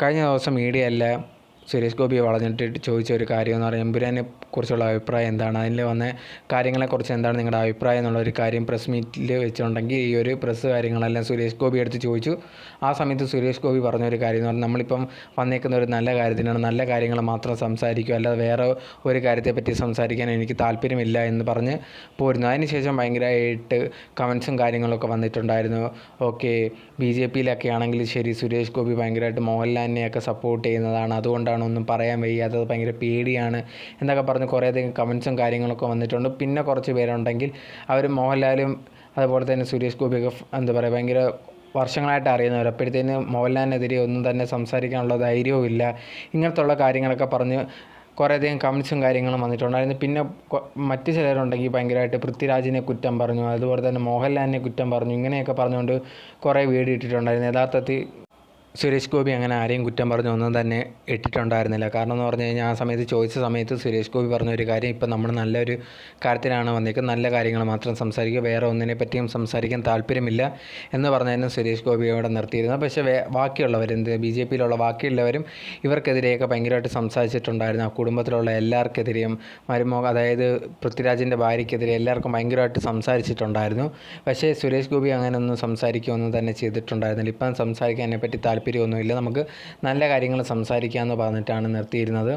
കഴിഞ്ഞ ദിവസം മീഡിയയെല്ലാം സുരേഷ് ഗോപിയെ വളഞ്ഞിട്ട് ചോദിച്ച ഒരു കാര്യം എന്ന് പറയുന്നത് എമ്പുരാനെ കുറിച്ചുള്ള അഭിപ്രായം എന്താണ്, അതിൽ വന്ന കാര്യങ്ങളെക്കുറിച്ച് എന്താണ് നിങ്ങളുടെ അഭിപ്രായം എന്നുള്ളൊരു കാര്യം പ്രസ് മീറ്റിൽ വെച്ചിട്ടുണ്ടെങ്കിൽ ഈ ഒരു പ്രസ് കാര്യങ്ങളെല്ലാം സുരേഷ് ഗോപി എടുത്ത് ചോദിച്ചു. ആ സമയത്ത് സുരേഷ് ഗോപി പറഞ്ഞൊരു കാര്യം എന്ന് പറഞ്ഞാൽ നമ്മളിപ്പം വന്നേക്കുന്ന ഒരു നല്ല കാര്യത്തിനാണ്, നല്ല കാര്യങ്ങൾ മാത്രം സംസാരിക്കുക, അല്ലാതെ വേറെ ഒരു കാര്യത്തെപ്പറ്റി സംസാരിക്കാൻ എനിക്ക് താല്പര്യമില്ല എന്ന് പറഞ്ഞ് പോരുന്നു. അതിനുശേഷം ഭയങ്കരമായിട്ട് കമൻസും കാര്യങ്ങളൊക്കെ വന്നിട്ടുണ്ടായിരുന്നു. ഓക്കെ, BJPയിലൊക്കെ ആണെങ്കിൽ ശരി, സുരേഷ് ഗോപി ഭയങ്കരമായിട്ട് മോഹൻലാലിനെയൊക്കെ സപ്പോർട്ട് ചെയ്യുന്നതാണ്, അതുകൊണ്ടാണ് ഒന്നും പറയാൻ വയ്യാത്തത്, ഭയങ്കര പേടിയാണ് എന്നൊക്കെ പറഞ്ഞ് കുറേയധികം കമൻസും കാര്യങ്ങളൊക്കെ വന്നിട്ടുണ്ട്. പിന്നെ കുറച്ച് പേരുണ്ടെങ്കിൽ അവർ മോഹൻലാലും അതുപോലെ തന്നെ സുരേഷ് ഗോപിയൊക്കെ എന്താ പറയുക ഭയങ്കര വർഷങ്ങളായിട്ട് അറിയുന്നവർ, അപ്പോഴത്തേന് മോഹൻലാലിനെതിരെ ഒന്നും തന്നെ സംസാരിക്കാനുള്ള ധൈര്യവും ഇല്ല, ഇങ്ങനത്തുള്ള കാര്യങ്ങളൊക്കെ പറഞ്ഞ് കുറേയധികം കമൻസും കാര്യങ്ങളും വന്നിട്ടുണ്ടായിരുന്നു. പിന്നെ മറ്റു ചിലരുണ്ടെങ്കിൽ ഭയങ്കരമായിട്ട് പൃഥ്വിരാജിനെ കുറ്റം പറഞ്ഞു, അതുപോലെ തന്നെ മോഹൻലാലിനെ കുറ്റം പറഞ്ഞു, ഇങ്ങനെയൊക്കെ പറഞ്ഞുകൊണ്ട് കുറേ വീഡിയോ ഇട്ടിട്ടുണ്ടായിരുന്നു. യഥാർത്ഥത്തിൽ സുരേഷ് ഗോപി അങ്ങനെ ആരെയും കുറ്റം പറഞ്ഞ് ഒന്നും തന്നെ ഇട്ടിട്ടുണ്ടായിരുന്നില്ല. കാരണം എന്ന് പറഞ്ഞു കഴിഞ്ഞാൽ ആ സമയത്ത് ചോദിച്ച സമയത്ത് സുരേഷ് ഗോപി പറഞ്ഞൊരു കാര്യം, ഇപ്പം നമ്മൾ നല്ലൊരു കാര്യത്തിലാണ് വന്നേക്കുന്നത്, നല്ല കാര്യങ്ങൾ മാത്രം സംസാരിക്കുക, വേറെ ഒന്നിനെ പറ്റിയും സംസാരിക്കാൻ താല്പര്യമില്ല എന്ന് പറഞ്ഞായിരുന്നു സുരേഷ് ഗോപിയോടെ നിർത്തിയിരുന്നത്. പക്ഷേ ബാക്കിയുള്ളവർ BJPയിലുള്ള ബാക്കിയുള്ളവരും ഇവർക്കെതിരെയൊക്കെ ഭയങ്കരമായിട്ട് സംസാരിച്ചിട്ടുണ്ടായിരുന്നു. ആ കുടുംബത്തിലുള്ള എല്ലാവർക്കെതിരെയും അതായത് പൃഥ്വിരാജിൻ്റെ ഭാര്യയ്ക്കെതിരെ എല്ലാവർക്കും ഭയങ്കരമായിട്ട് സംസാരിച്ചിട്ടുണ്ടായിരുന്നു. പക്ഷേ സുരേഷ് ഗോപി അങ്ങനെയൊന്നും സംസാരിക്കുകയൊന്നും തന്നെ ചെയ്തിട്ടുണ്ടായിരുന്നില്ല. ഇപ്പം സംസാരിക്കാൻ അതിനെപ്പറ്റി താല്പര്യമൊന്നുമില്ല, നമുക്ക് നല്ല കാര്യങ്ങൾ സംസാരിക്കാമെന്ന് പറഞ്ഞിട്ടാണ് നിർത്തിയിരുന്നത്.